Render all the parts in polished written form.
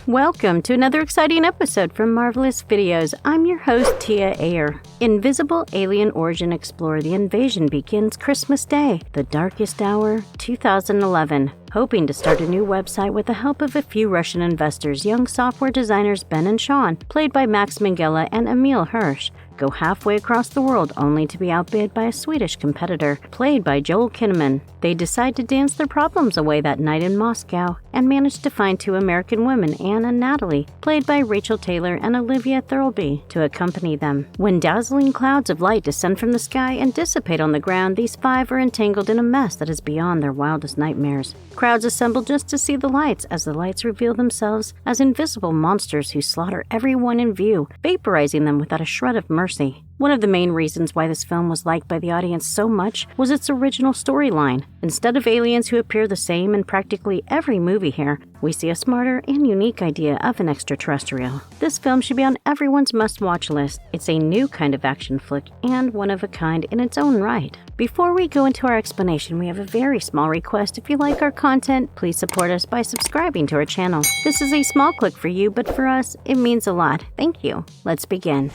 Welcome to another exciting episode from Marvelous Videos. I'm your host, Tia Ayer. Invisible Alien Origin Explorer: The Invasion begins Christmas Day, the darkest hour, 2011. Hoping to start a new website with the help of a few Russian investors, young software designers Ben and Sean, played by Max Minghella and Emil Hirsch, go halfway across the world only to be outbid by a Swedish competitor, played by Joel Kinnaman. They decide to dance their problems away that night in Moscow and manage to find two American women, Anne and Natalie, played by Rachel Taylor and Olivia Thirlby, to accompany them. When dazzling clouds of light descend from the sky and dissipate on the ground, these five are entangled in a mess that is beyond their wildest nightmares. Crowds assemble just to see the lights, as the lights reveal themselves as invisible monsters who slaughter everyone in view, vaporizing them without a shred of mercy. One of the main reasons why this film was liked by the audience so much was its original storyline. Instead of aliens who appear the same in practically every movie here, we see a smarter and unique idea of an extraterrestrial. This film should be on everyone's must-watch list. It's a new kind of action flick and one of a kind in its own right. Before we go into our explanation, we have a very small request. If you like our content, please support us by subscribing to our channel. This is a small click for you, but for us, it means a lot. Thank you. Let's begin.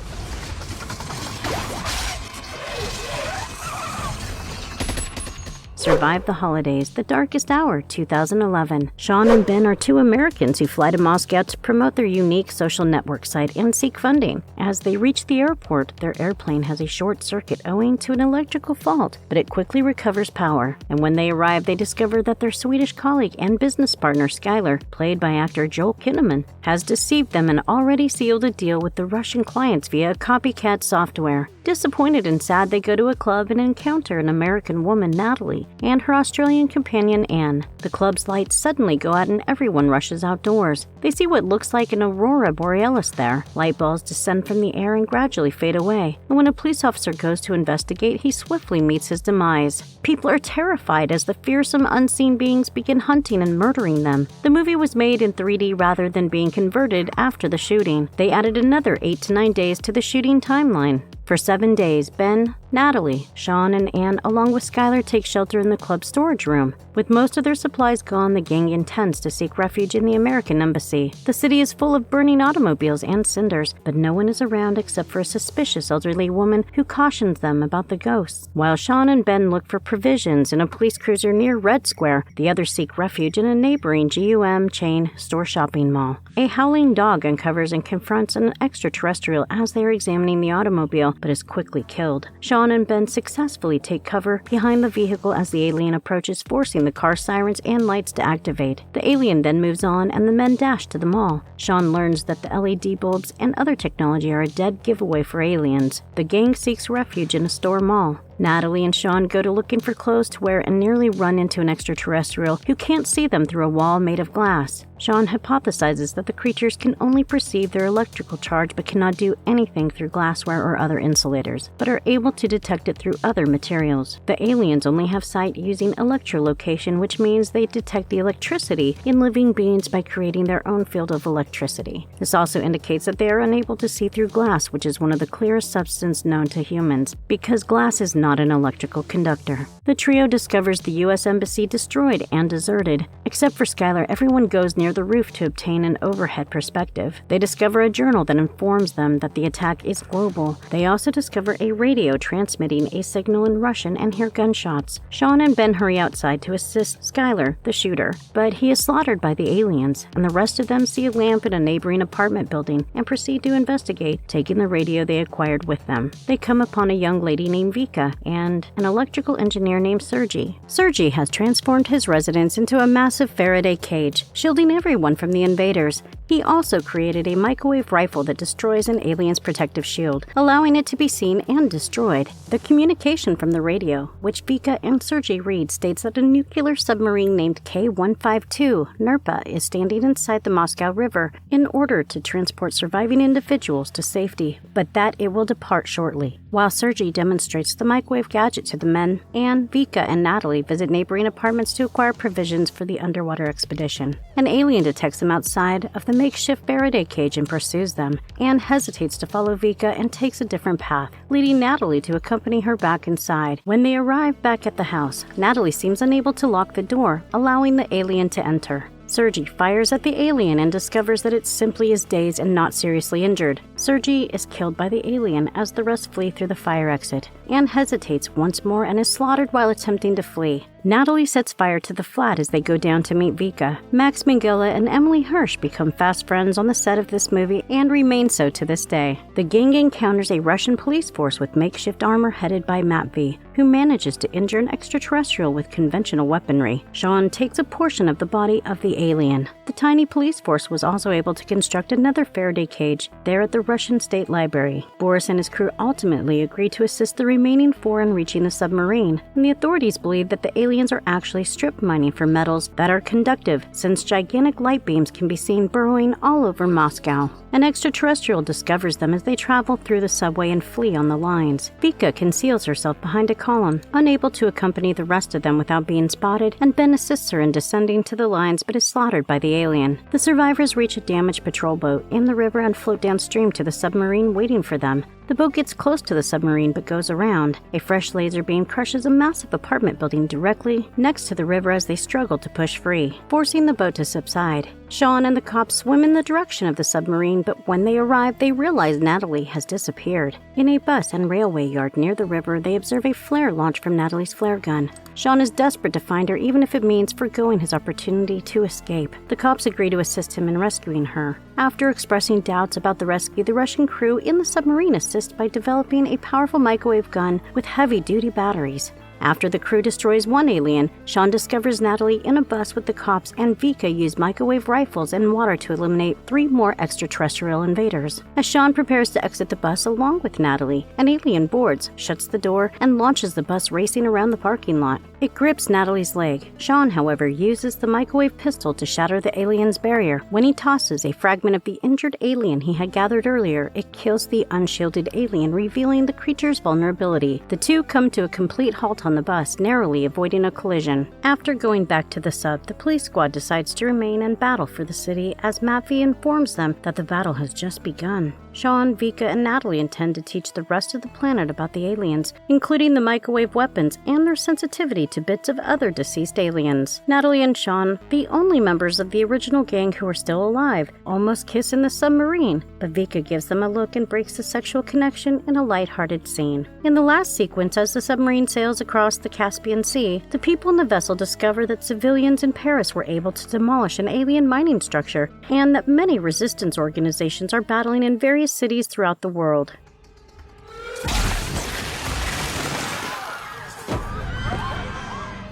Survive the Holidays, the Darkest Hour, 2011. Sean and Ben are two Americans who fly to Moscow to promote their unique social network site and seek funding. As they reach the airport, their airplane has a short circuit owing to an electrical fault, but it quickly recovers power. And when they arrive, they discover that their Swedish colleague and business partner, Skylar, played by actor Joel Kinnaman, has deceived them and already sealed a deal with the Russian clients via copycat software. Disappointed and sad, they go to a club and encounter an American woman, Natalie, and her Australian companion, Anne. The club's lights suddenly go out and everyone rushes outdoors. They see what looks like an aurora borealis there. Light balls descend from the air and gradually fade away. And when a police officer goes to investigate, he swiftly meets his demise. People are terrified as the fearsome unseen beings begin hunting and murdering them. The movie was made in 3D rather than being converted after the shooting. They added another 8 to 9 days to the shooting timeline. For 7 days, Ben, Natalie, Sean, and Anne, along with Skylar, take shelter in the club's storage room. With most of their supplies gone, the gang intends to seek refuge in the American embassy. The city is full of burning automobiles and cinders, but no one is around except for a suspicious elderly woman who cautions them about the ghosts. While Sean and Ben look for provisions in a police cruiser near Red Square, the others seek refuge in a neighboring GUM chain store shopping mall. A howling dog uncovers and confronts an extraterrestrial as they are examining the automobile, but is quickly killed. Sean and Ben successfully take cover behind the vehicle as the alien approaches, forcing the car sirens and lights to activate. The alien then moves on and the men dash to the mall. Sean learns that the LED bulbs and other technology are a dead giveaway for aliens. The gang seeks refuge in a store mall. Natalie and Sean go to looking for clothes to wear and nearly run into an extraterrestrial who can't see them through a wall made of glass. Sean hypothesizes that the creatures can only perceive their electrical charge but cannot do anything through glassware or other insulators, but are able to detect it through other materials. The aliens only have sight using electrolocation, which means they detect the electricity in living beings by creating their own field of electricity. This also indicates that they are unable to see through glass, which is one of the clearest substances known to humans, because glass is not an electrical conductor. The trio discovers the U.S. Embassy destroyed and deserted. Except for Skylar, everyone goes near the roof to obtain an overhead perspective. They discover a journal that informs them that the attack is global. They also discover a radio transmitting a signal in Russian and hear gunshots. Sean and Ben hurry outside to assist Skylar, the shooter, but he is slaughtered by the aliens, and the rest of them see a lamp in a neighboring apartment building and proceed to investigate, taking the radio they acquired with them. They come upon a young lady named Vika and an electrical engineer named Sergey. Sergey has transformed his residence into a massive Faraday cage, shielding everyone from the invaders. He also created a microwave rifle that destroys an alien's protective shield, allowing it to be seen and destroyed. The communication from the radio, which Vika and Sergey read, states that a nuclear submarine named K-152 NERPA is standing inside the Moscow River in order to transport surviving individuals to safety, but that it will depart shortly. While Sergey demonstrates the microwave gadget to the men, Anne, Vika, and Natalie visit neighboring apartments to acquire provisions for the underwater expedition. An alien detects them outside of the makeshift Faraday cage and pursues them. Anne hesitates to follow Vika and takes a different path, leading Natalie to accompany her back inside. When they arrive back at the house, Natalie seems unable to lock the door, allowing the alien to enter. Sergi fires at the alien and discovers that it simply is dazed and not seriously injured. Sergi is killed by the alien as the rest flee through the fire exit, and hesitates once more and is slaughtered while attempting to flee. Natalie sets fire to the flat as they go down to meet Vika. Max Minghella and Emily Hirsch become fast friends on the set of this movie and remain so to this day. The gang encounters a Russian police force with makeshift armor headed by Matvey, who manages to injure an extraterrestrial with conventional weaponry. Sean takes a portion of the body of the alien. The tiny police force was also able to construct another Faraday cage there at the Russian State Library. Boris and his crew ultimately agree to assist the remaining 4 in reaching the submarine, and the authorities believe that the aliens are actually strip mining for metals that are conductive, since gigantic light beams can be seen burrowing all over Moscow. An extraterrestrial discovers them as they travel through the subway and flee on the lines. Vika conceals herself behind a column, unable to accompany the rest of them without being spotted, and Ben assists her in descending to the lines but is slaughtered by the alien. The survivors reach a damaged patrol boat in the river and float downstream to the submarine waiting for them. The boat gets close to the submarine but goes around. A fresh laser beam crushes a massive apartment building directly next to the river as they struggle to push free, forcing the boat to subside. Sean and the cops swim in the direction of the submarine, but when they arrive, they realize Natalie has disappeared. In a bus and railway yard near the river, they observe a flare launch from Natalie's flare gun. Sean is desperate to find her, even if it means forgoing his opportunity to escape. The cops agree to assist him in rescuing her. After expressing doubts about the rescue, the Russian crew in the submarine assist by developing a powerful microwave gun with heavy-duty batteries. After the crew destroys one alien, Sean discovers Natalie in a bus with the cops, and Vika use microwave rifles and water to eliminate 3 more extraterrestrial invaders. As Sean prepares to exit the bus along with Natalie, an alien boards, shuts the door, and launches the bus racing around the parking lot. It grips Natalie's leg. Sean, however, uses the microwave pistol to shatter the alien's barrier. When he tosses a fragment of the injured alien he had gathered earlier, it kills the unshielded alien, revealing the creature's vulnerability. The two come to a complete halt on the bus, narrowly avoiding a collision. After going back to the sub, the police squad decides to remain and battle for the city as Matvey informs them that the battle has just begun. Sean, Vika, and Natalie intend to teach the rest of the planet about the aliens, including the microwave weapons and their sensitivity to bits of other deceased aliens. Natalie and Sean, the only members of the original gang who are still alive, almost kiss in the submarine, but Vika gives them a look and breaks the sexual connection in a lighthearted scene. In the last sequence, as the submarine sails across the Caspian Sea, the people in the vessel discover that civilians in Paris were able to demolish an alien mining structure, and that many resistance organizations are battling in various cities throughout the world.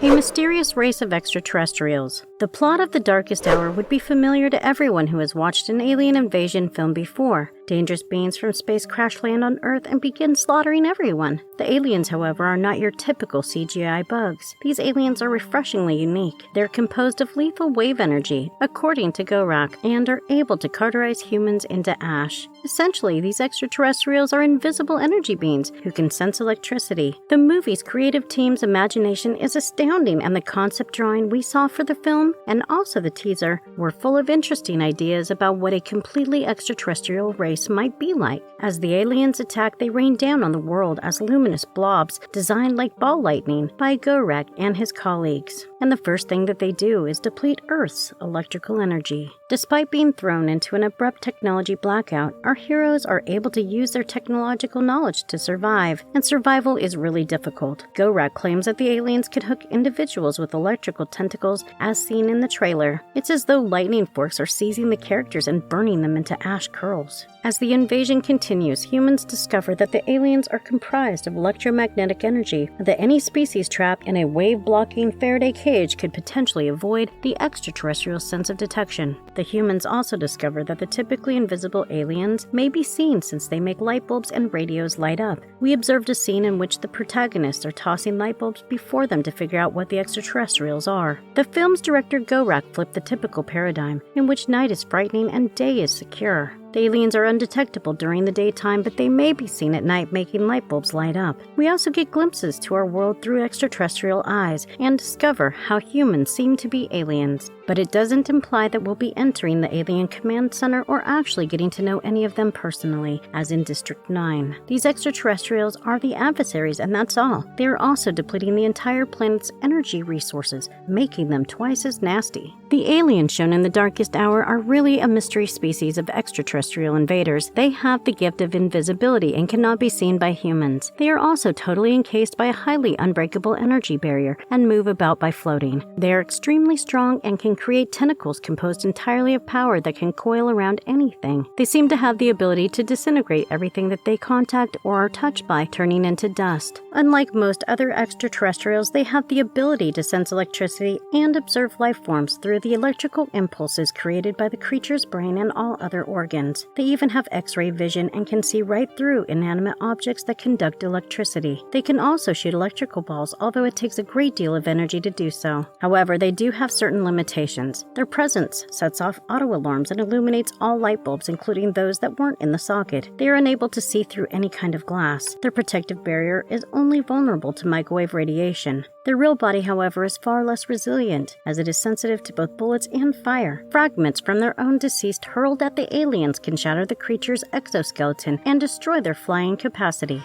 A mysterious race of extraterrestrials. The plot of The Darkest Hour would be familiar to everyone who has watched an alien invasion film before. Dangerous beings from space crash land on Earth and begin slaughtering everyone. The aliens, however, are not your typical CGI bugs. These aliens are refreshingly unique. They're composed of lethal wave energy, according to Gorak, and are able to cauterize humans into ash. Essentially, these extraterrestrials are invisible energy beings who can sense electricity. The movie's creative team's imagination is astounding, and the concept drawing we saw for the film, and also the teaser, were full of interesting ideas about what a completely extraterrestrial race might be like. As the aliens attack, they rain down on the world as luminous blobs designed like ball lightning by Gorak and his colleagues. And the first thing that they do is deplete Earth's electrical energy. Despite being thrown into an abrupt technology blackout, our heroes are able to use their technological knowledge to survive, and survival is really difficult. Gorak claims that the aliens could hook individuals with electrical tentacles as seen in the trailer. It's as though lightning forks are seizing the characters and burning them into ash curls. As the invasion continues, humans discover that the aliens are comprised of electromagnetic energy, and that any species trapped in a wave-blocking Faraday cage could potentially avoid the extraterrestrial sense of detection. The humans also discover that the typically invisible aliens may be seen since they make light bulbs and radios light up. We observed a scene in which the protagonists are tossing light bulbs before them to figure out what the extraterrestrials are. The film's director Gorak flipped the typical paradigm, in which night is frightening and day is secure. The aliens are undetectable during the daytime, but they may be seen at night making light bulbs light up. We also get glimpses to our world through extraterrestrial eyes and discover how humans seem to be aliens. but it doesn't imply that we'll be entering the alien command center or actually getting to know any of them personally, as in District 9. These extraterrestrials are the adversaries, and that's all. They are also depleting the entire planet's energy resources, making them twice as nasty. The aliens shown in The Darkest Hour are really a mystery species of extraterrestrial invaders. They have the gift of invisibility and cannot be seen by humans. They are also totally encased by a highly unbreakable energy barrier and move about by floating. They are extremely strong and can create tentacles composed entirely of power that can coil around anything. They seem to have the ability to disintegrate everything that they contact or are touched by, turning into dust. Unlike most other extraterrestrials, they have the ability to sense electricity and observe life forms through the electrical impulses created by the creature's brain and all other organs. They even have X-ray vision and can see right through inanimate objects that conduct electricity. They can also shoot electrical balls, although it takes a great deal of energy to do so. However, they do have certain limitations. Their presence sets off auto alarms and illuminates all light bulbs, including those that weren't in the socket. They are unable to see through any kind of glass. Their protective barrier is only vulnerable to microwave radiation. Their real body, however, is far less resilient, as it is sensitive to both bullets and fire. Fragments from their own deceased hurled at the aliens can shatter the creature's exoskeleton and destroy their flying capacity.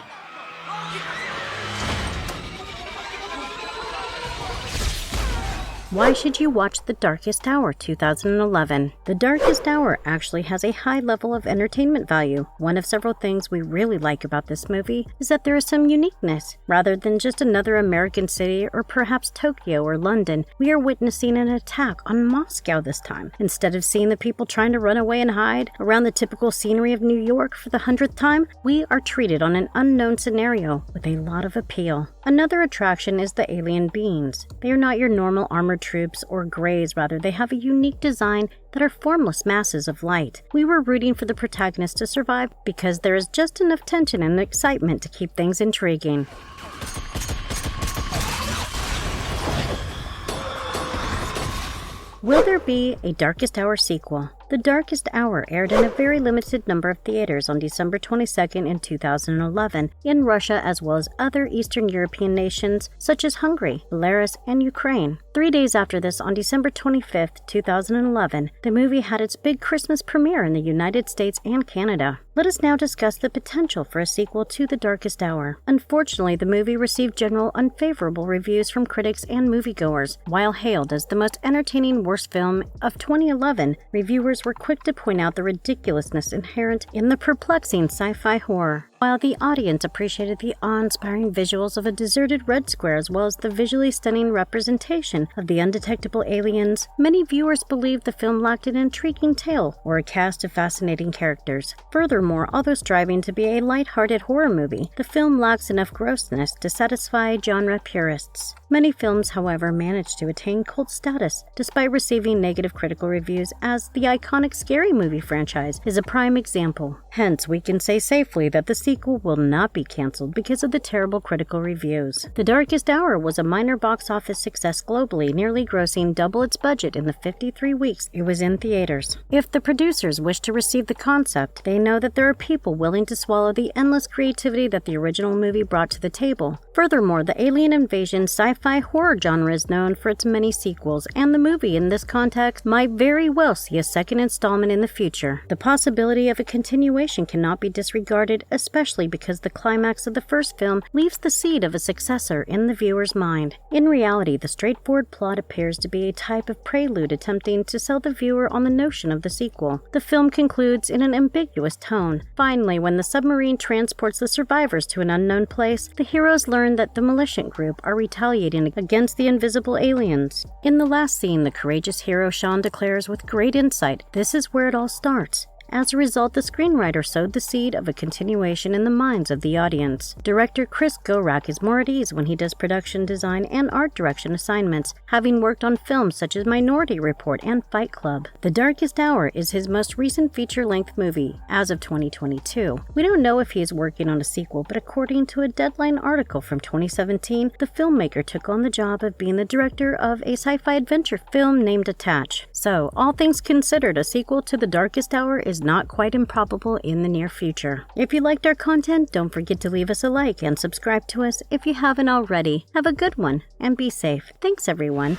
Why should you watch The Darkest Hour 2011? The Darkest Hour actually has a high level of entertainment value. One of several things we really like about this movie is that there is some uniqueness. Rather than just another American city or perhaps Tokyo or London, we are witnessing an attack on Moscow this time. Instead of seeing the people trying to run away and hide around the typical scenery of New York for the 100th time, we are treated on an unknown scenario with a lot of appeal. Another attraction is the alien beings. They are not your normal armored troops or greys, rather they have a unique design that are formless masses of light. We were rooting for the protagonist to survive because there is just enough tension and excitement to keep things intriguing. Will there be a Darkest Hour sequel? The Darkest Hour aired in a very limited number of theaters on December 22nd in 2011 in Russia, as well as other Eastern European nations such as Hungary, Belarus, and Ukraine. 3 days after this, on December 25th, 2011, the movie had its big Christmas premiere in the United States and Canada. Let us now discuss the potential for a sequel to The Darkest Hour. Unfortunately, the movie received general unfavorable reviews from critics and moviegoers. While hailed as the most entertaining worst film of 2011, reviewers were quick to point out the ridiculousness inherent in the perplexing sci-fi horror. While the audience appreciated the awe-inspiring visuals of a deserted Red Square as well as the visually stunning representation of the undetectable aliens, many viewers believed the film lacked an intriguing tale or a cast of fascinating characters. Furthermore, although striving to be a light-hearted horror movie, the film lacks enough grossness to satisfy genre purists. Many films, however, managed to attain cult status despite receiving negative critical reviews, as the iconic Scary Movie franchise is a prime example. Hence, we can say safely that the sequel will not be cancelled because of the terrible critical reviews. The Darkest Hour was a minor box office success globally, nearly grossing double its budget in the 53 weeks it was in theaters. If the producers wish to receive the concept, they know that there are people willing to swallow the endless creativity that the original movie brought to the table. Furthermore, the alien invasion sci-fi horror genre is known for its many sequels, and the movie in this context might very well see a second installment in the future. The possibility of a continuation cannot be disregarded, especially because the climax of the first film leaves the seed of a successor in the viewer's mind. In reality, the straightforward plot appears to be a type of prelude attempting to sell the viewer on the notion of the sequel. The film concludes in an ambiguous tone. Finally, when the submarine transports the survivors to an unknown place, the heroes learn that the militant group are retaliating against the invisible aliens. In the last scene, the courageous hero Sean declares with great insight, "This is where it all starts." As a result, the screenwriter sowed the seed of a continuation in the minds of the audience. Director Chris Gorak is more at ease when he does production design and art direction assignments, having worked on films such as Minority Report and Fight Club. The Darkest Hour is his most recent feature-length movie, as of 2022. We don't know if he is working on a sequel, but according to a Deadline article from 2017, the filmmaker took on the job of being the director of a sci-fi adventure film named Attach. So, all things considered, a sequel to The Darkest Hour is not quite improbable in the near future. If you liked our content, don't forget to leave us a like and subscribe to us if you haven't already. Have a good one and be safe. Thanks, everyone.